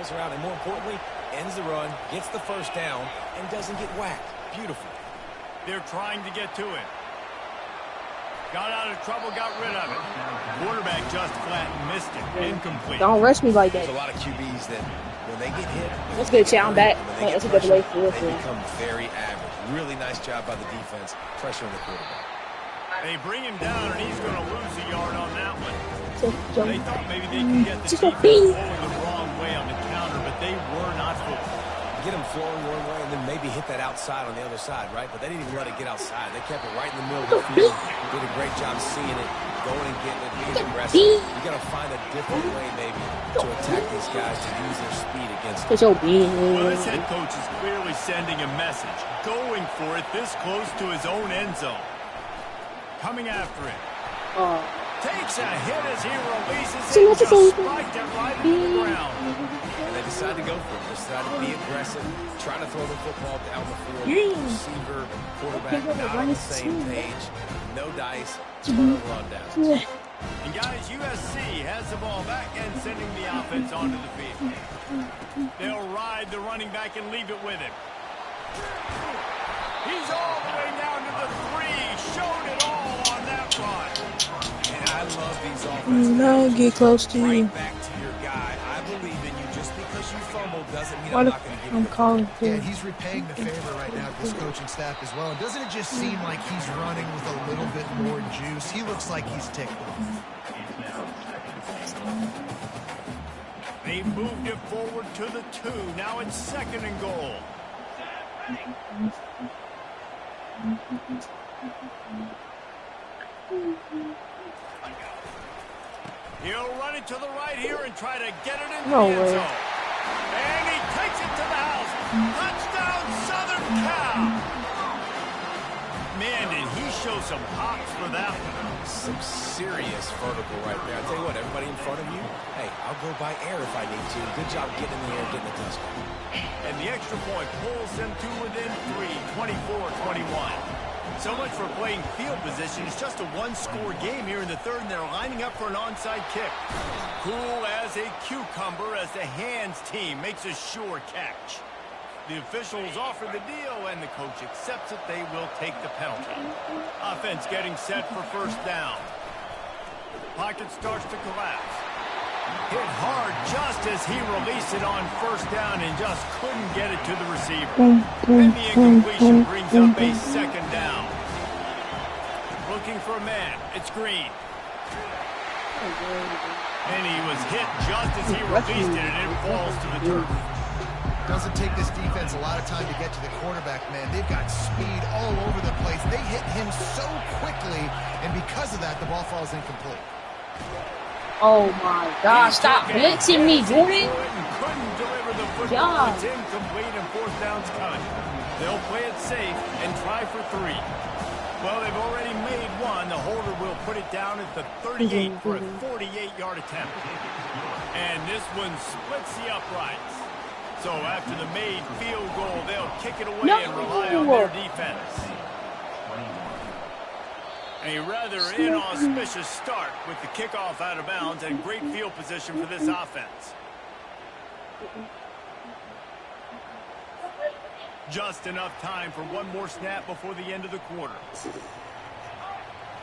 travels around, and more importantly, ends the run, gets the first down, and doesn't get whacked. Beautiful. They're trying to get to it. Got out of trouble, got rid of it. Quarterback just flat missed it. Incomplete. Don't rush me like that. There's a lot of QBs that when they get hit, that's good, Chow. I'm back. That's a good way for it. They become very average. Really nice job by the defense pressuring the quarterback. They bring him down, and he's going to lose a yard on that one. They thought maybe they could get the defense going the wrong way on the counter, but they were not fooled. Get them flowing one way and then maybe hit that outside on the other side, right? But they didn't even let it get outside. They kept it right in the middle of the field. Did a great job seeing it, going and getting it, being aggressive. You got to find a different way maybe to attack these guys, to use their speed against them. Well, this head coach is clearly sending a message, going for it this close to his own end zone. Coming after it. Takes a hit as he releases it and just spiked it right into the ground. And they decide to go for it. They decide to be aggressive, trying to throw the football down the field. Receiver, quarterback, not on the same page. No dice, turnover on downs. And guys, USC has the ball back and sending the offense onto the field. They'll ride the running back and leave it with him. He's all the way down to the 3. Showed it all on that run. And I love these offenses. No, get close to you. Back to your guy. I believe in you. Just because you fumbled doesn't mean I'm not going to give you I'm calling too. Yeah, he's repaying the favor right now with this coaching staff as well. And doesn't it just seem like he's running with a little bit more juice? He looks like he's ticked off. They moved it forward to the 2. Now it's 2nd and goal. He'll run it to the right here and try to get it into the end zone. And he takes it to the house. Touchdown, Southern Cal. Man, did he show some hops for that one. some serious vertical right there. I tell you what, everybody in front of you, hey, I'll go by air if I need to. Good job getting in the air, getting the touchdown. And the extra point pulls them to within 3, 24-21. So much for playing field position. It's just a one-score game here in the third, and they're lining up for an onside kick. Cool as a cucumber as the hands team makes a sure catch. The officials offer the deal, and the coach accepts it. They will take the penalty. Offense getting set for first down. Pocket starts to collapse. Hit hard just as he released it on first down and just couldn't get it to the receiver. And the incompletion brings up a second down. Looking for a man. It's Green. And he was hit just as he released it, and it falls to the turf. Doesn't take this defense a lot of time to get to the quarterback, man. They've got speed all over the place. They hit him so quickly, and because of that, the ball falls incomplete. Oh my gosh, stop blitzing me, Jordan. Couldn't deliver the football. It's incomplete and fourth down's coming. They'll play it safe and try for 3. Well, they've already made one. The holder will put it down at the 38 for a 48-yard attempt. And this one splits the uprights. So after the made field goal, they'll kick it away and rely on their defense. A rather inauspicious start with the kickoff out of bounds and great field position for this offense. Just enough time for one more snap before the end of the quarter.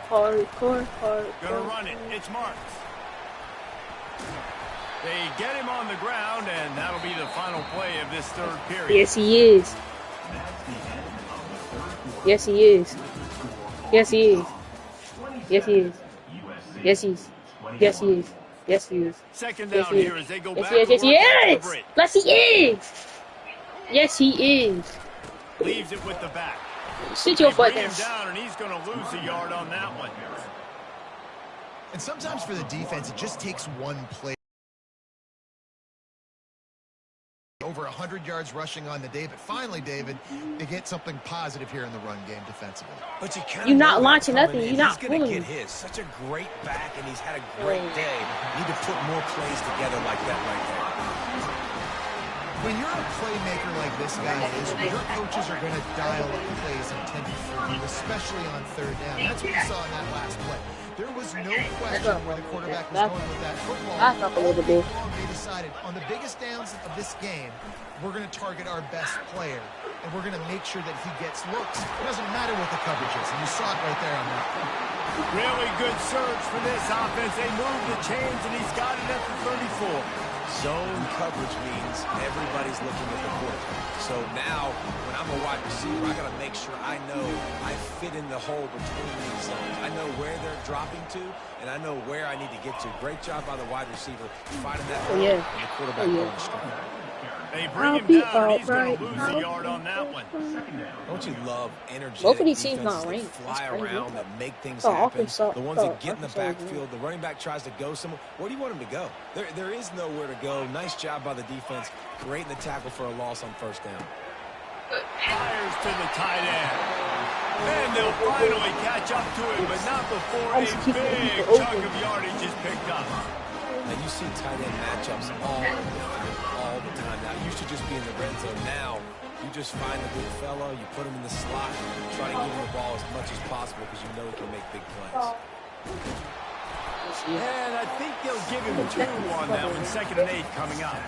Hardcore. Gonna run it. It's Marks. They get him on the ground, and that'll be the final play of this third period. Yes, he is. Yes, he is. Yes, he is. Yes, he is. Yes, he is. Yes, he is. Yes, he is. Second down here as they go back. Yes, he is. Yes, he is. Yes, he is. Leaves it with the back. Sit your butt down. And he's going to lose a yard on that one. And sometimes for the defense, it just takes one play. Over 100 yards rushing on the day, but finally, David, they get something positive here in the run game defensively. But you're not launching nothing. You're not going to get his. Such a great back, and he's had a great day. Need to put more plays together like that right there. When you're a playmaker like this guy is, your coaches are going to dial up plays intended for you, especially on third down. That's what we saw in that last play. There was no question where the quarterback was going with that football. Back up a little bit. They decided on the biggest downs of this game, we're going to target our best player, and we're going to make sure that he gets looks. It doesn't matter what the coverage is, and you saw it right there on that. Really good surge for this offense. They moved the chains, and he's got it at the 34. Zone coverage means everybody's looking at the quarterback. So now, when I'm a wide receiver, I got to make sure I know I fit in the hole between these zones. I know where they're dropping to, and I know where I need to get to. Great job by the wide receiver finding that hole, and the quarterback going straight. They bring him down, and he's going to lose a yard on that one. Don't you love energy? Both of these teams not ranked. Fly around, that make things happen. The ones that get in the backfield, the running back tries to go somewhere. Where do you want him to go? There is nowhere to go. Nice job by the defense. Great in the tackle for a loss on first down. Fires to the tight end. And they'll finally catch up to him, but not before a big chunk of yardage is picked up. And you see tight end matchups all the time now. It used to just be in the red zone. Now, you just find a good fellow, you put him in the slot, try to give him the ball as much as possible because you know he can make big plays. And I think they'll give him 2 on that one. 2nd and 8 coming up.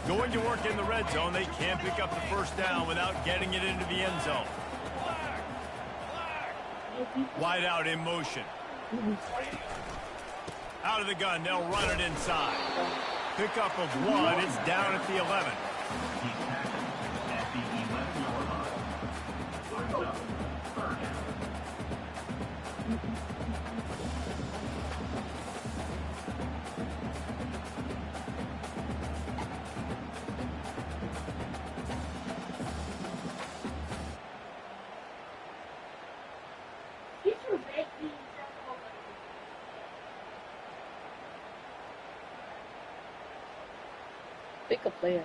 Going to work in the red zone. They can't pick up the first down without getting it into the end zone. Wide out in motion. Out of the gun, they'll run it inside. Pickup of 1, it's down at the 11. Pick a player.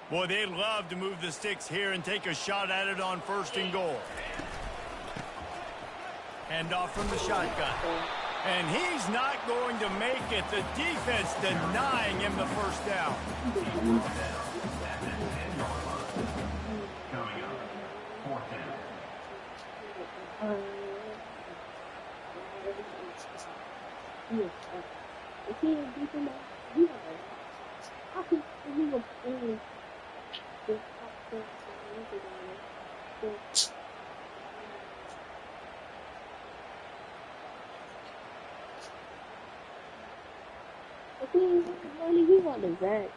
Boy, they'd love to move the sticks here and take a shot at it on 1st and goal. Hand off from the shotgun. And he's not going to make it. The defense denying him the first down. We want the Rex.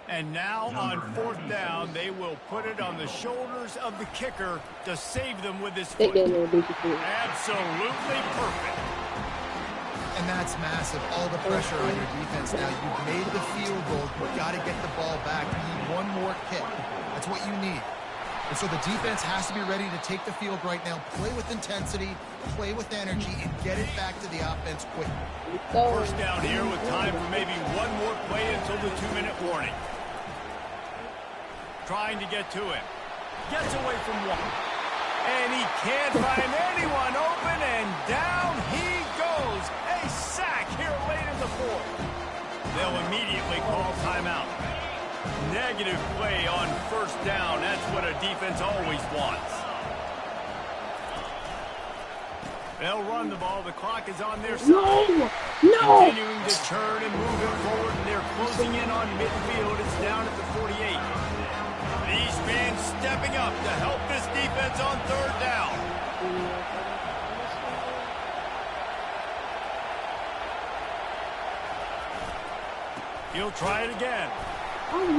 And now on 4th down, they will put it on the shoulders of the kicker to save them with his foot. Absolutely perfect. And that's massive. All the pressure on your defense now. You've made the field goal. You've got to get the ball back. You need one more kick. That's what you need. And so the defense has to be ready to take the field right now, play with intensity, play with energy, and get it back to the offense quickly. First down here with time for maybe one more play until the 2-minute warning. Trying to get to him. Gets away from one. And he can't find anyone open, and down he goes. A sack here late in the 4th. They'll immediately call timeout. Negative play on first down. That's what a defense always wants. They'll run the ball. The clock is on their side. No! Continuing to turn and move it forward, and they're closing in on midfield. It's down at the 48. These fans stepping up to help this defense on 3rd down. He'll try it again. And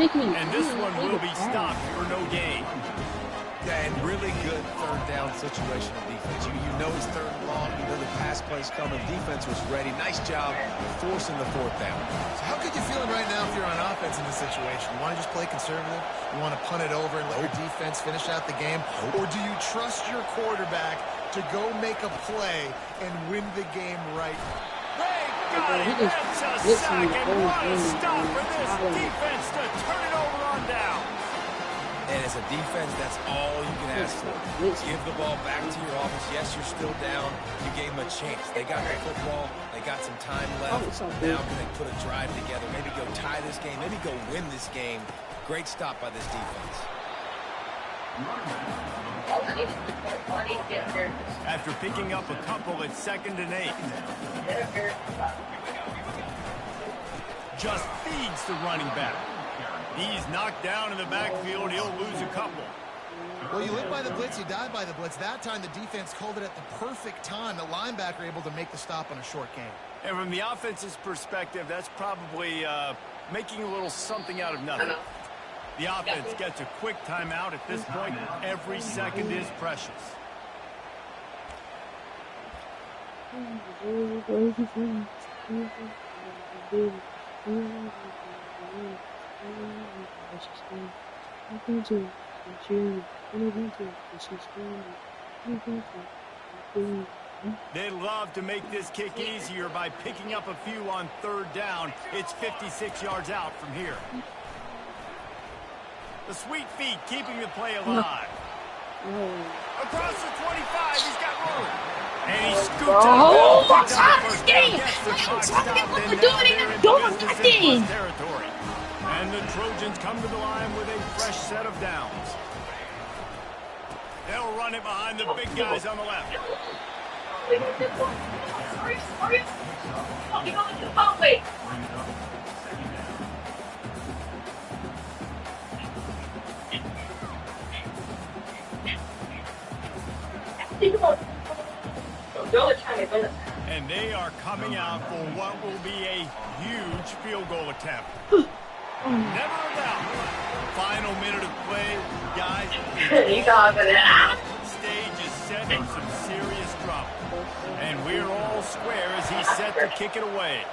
this one will be stopped for no gain. Yeah, and really good 3rd down situational defense. You know it's 3rd and long. You know the pass play's coming. Defense was ready. Nice job forcing the 4th down. So how could you feeling right now if you're on offense in this situation? You want to just play conservative? You want to punt it over and let your defense finish out the game? Or do you trust your quarterback to go make a play and win the game right? Got it. That's a sack, and what a stop for this defense to turn it over on down. And as a defense, that's all you can ask for. Give the ball back to your offense. Yes, you're still down. You gave them a chance. They got the football. They got some time left. Now can they put a drive together? Maybe go tie this game. Maybe go win this game. Great stop by this defense. After picking up a couple, it's 2nd and 8. Just feeds the running back. He's knocked down in the backfield. He'll lose a couple. Well, you live by the blitz, you die by the blitz. That time, the defense called it at the perfect time. The linebacker able to make the stop on a short gain. And from the offense's perspective, that's probably making a little something out of nothing. The offense gets a quick timeout. At this point, every second is precious. They love to make this kick easier by picking up a few on 3rd down. It's 56 yards out from here. The sweet feet keeping the play alive. Across the 25, he's got room. And he scoots Oh, out. I'm tired of this game. I'm tired of what we're doing and I'm doing nothing. Territory. And the Trojans come to the line with a fresh set of downs. They'll run it behind the big guys on the left. And they are coming out for what will be a huge field goal attempt. Never a doubt. Final minute of play, guys. Stage is set for some serious trouble. And we're all square as he's set to kick it away.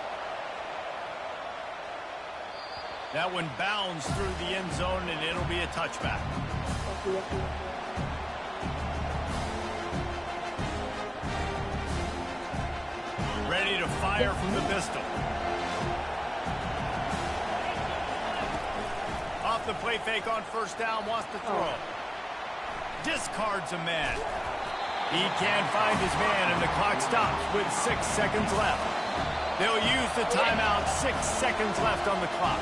That one bounds through the end zone, and it'll be a touchback. Ready to fire from the pistol. Off the play fake on 1st down, wants to throw. Discards a man. He can't find his man, and the clock stops with 6 seconds left. They'll use the timeout. 6 seconds left on the clock.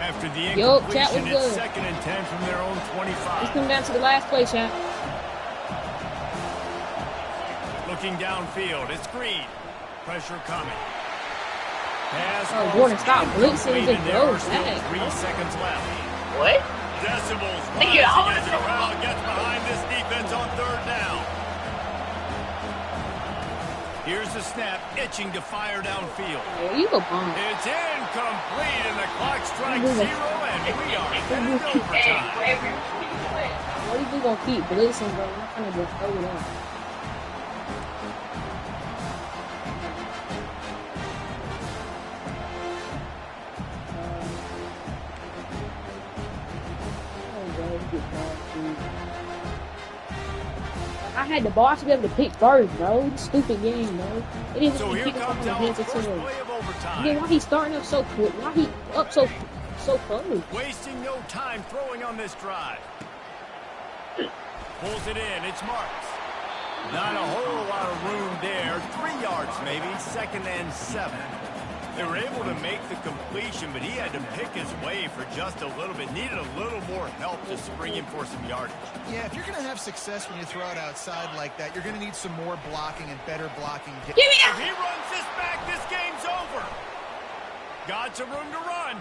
After the incompletion, it's 2nd and 10 from their own 25. Let's come down to the last play, chat. Looking downfield, it's Green. Pressure coming. Oh, Jordan, stop blitzing the goal. 3 seconds left. What? Decibels rising as the crowd gets behind this defense on 3rd down. Here's the snap, itching to fire downfield. Yeah, you go bomb. It's incomplete, and the clock strikes 0, and we are headed to overtime. What are you gonna keep blitzing, bro? I'm gonna just throw it out. I had the ball. I should be able to pick first, bro. This stupid game, bro. It didn't So let me here kick it comes from our the first to play of overtime. Again, why he starting up so quick? Why he up so close? Wasting no time throwing on this drive. Pulls it in. It's Marks. Not a whole lot of room there. 3 yards maybe. 2nd and 7. They were able to make the completion, but he had to pick his way for just a little bit. Needed a little more help to spring him for some yardage. Yeah, if you're going to have success when you throw it outside like that, you're going to need some more blocking and better blocking. Give me that! If he runs this back, this game's over. Got some room to run.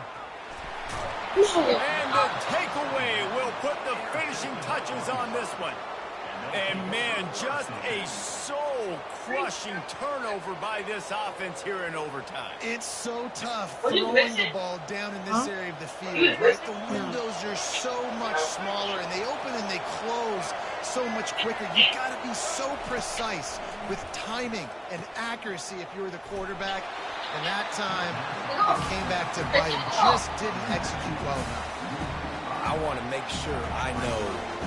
And the takeaway will put the finishing touches on this one. And, man, just a soul-crushing turnover by this offense here in overtime. It's so tough throwing the ball down in this area of the field, right? The windows are so much smaller, and they open and they close so much quicker. You've got to be so precise with timing and accuracy if you were the quarterback. And that time, it came back to bite him. Just didn't execute well enough. I want to make sure I know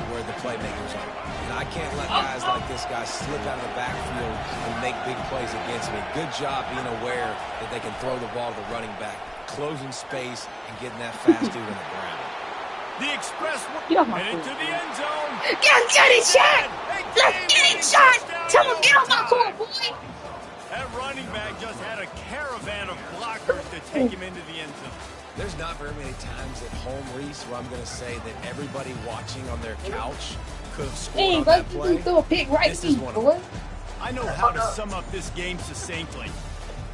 where the playmakers are. And I can't let guys like this guy slip out of the backfield and make big plays against me. Good job being aware that they can throw the ball to the running back, closing space, and getting that fast dude on the ground. The express headed to the end zone. Get it, shot! Let's get it, shot! Tell him, get on my court, boy! That running back just had a caravan of blockers to take him into the end zone. There's not very many times at home, Reese, where I'm going to say that everybody watching on their couch could have scored on that play. Throw a pick right This is one of boy. them. I know how to sum up this game succinctly.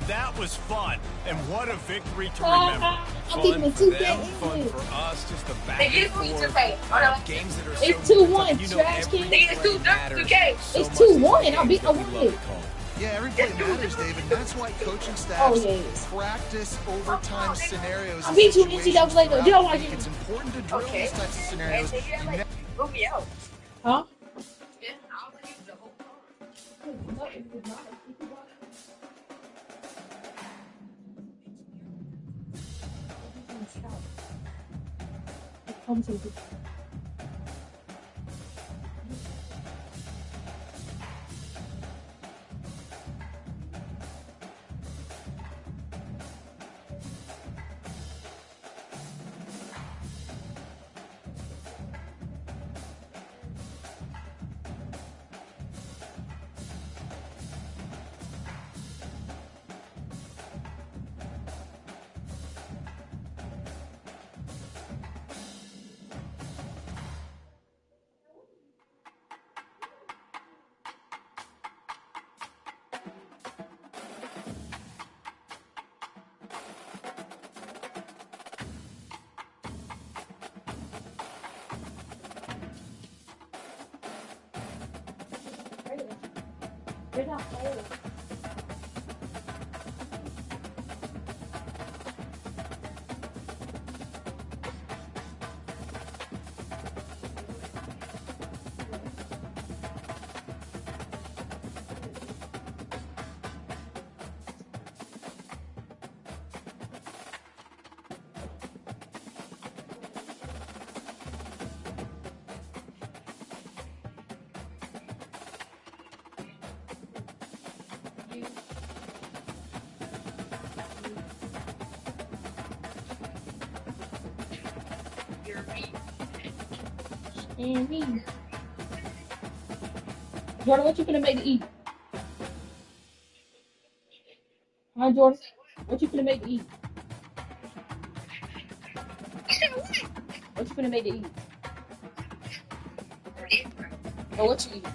That was fun, and what a victory to remember. I'm Fun keeping it for 2K. them, fun for us, just the back They and get it forth. 2K. Games that are It's so 2-1, you know trash every can. They get play 2 matters 2K. so It's much 2-1. in these I beat- games I that we won love it. to call. Yeah, every play matters, David. That's why coaching staffs practice overtime scenarios. I and beat you in situations NCAA though. throughout Did I the watch week. it? It's important to drill Okay. these types of scenarios. You ne- Move me out. Huh? Yeah, I'll leave the whole car. They're not playing. You're me. And me. Jordan, what you gonna make to eat? Huh, Jordan? What you gonna make to eat? What you gonna make to eat? Or what you eat?